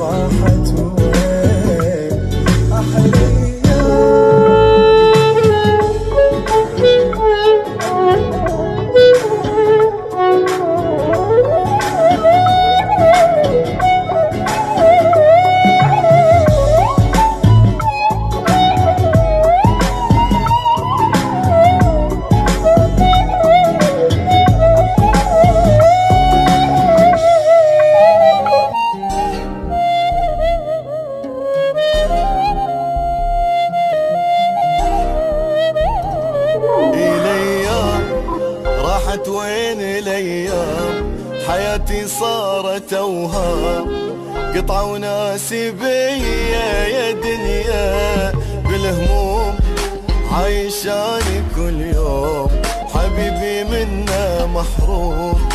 راحت وين أحلى وين الايام حياتي صارت اوهام قطعة وناسي بيا يا دنيا بالهموم عايشاني كل يوم حبيبي منا محروم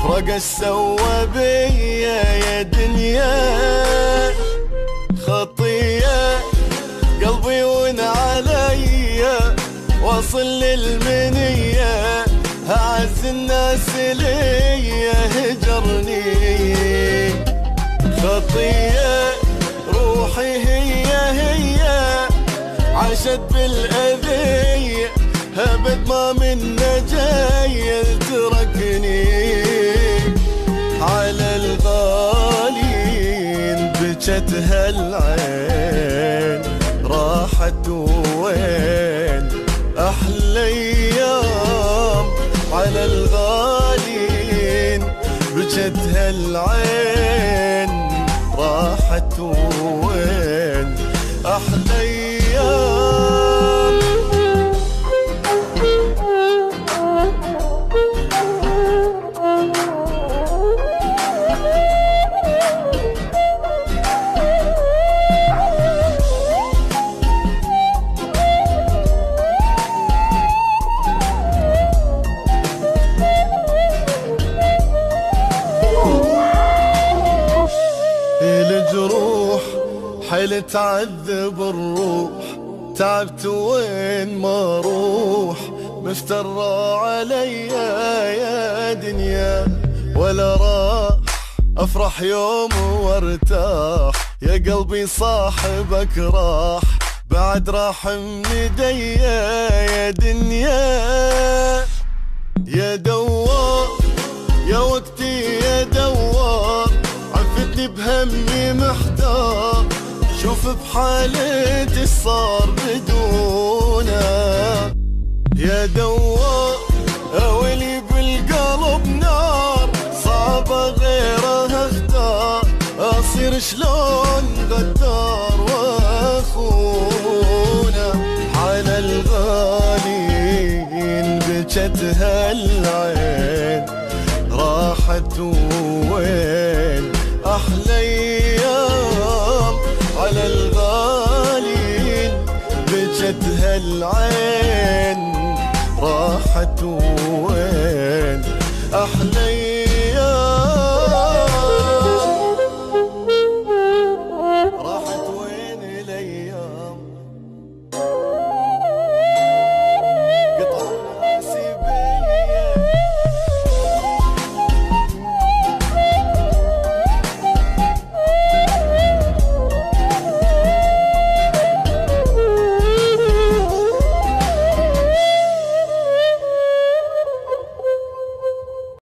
فرق سوى بيا يا دنيا خطية قلبي ونعليا واصل للمنية أعز الناس ليا هجرني خطية روحي هي عاشت بالأذية أبد ما منا جاي تركني على الغالين بجت هالعين راحت وين أحلى أيام على الغالين بجت هالعين راحت وين أحلى أيام الجروح حيل تعذب الروح تعبت وين ما روح مفترى عليا يا دنيا ولا راح افرح يوم وارتاح يا قلبي صاحبك راح بعد راح من ايديا يا دنيا يا دوار يا وقتي يا دوار عفتني بهمي محتار شوف بحالتي صار بدونا يا دوار أولي بالقلب نار صعبة غيرها اختار أصير شلون غدار واخونا على الغالين بجت هالعين راحت وين أحلى أيام على الغالين بجت هالعين راحت وين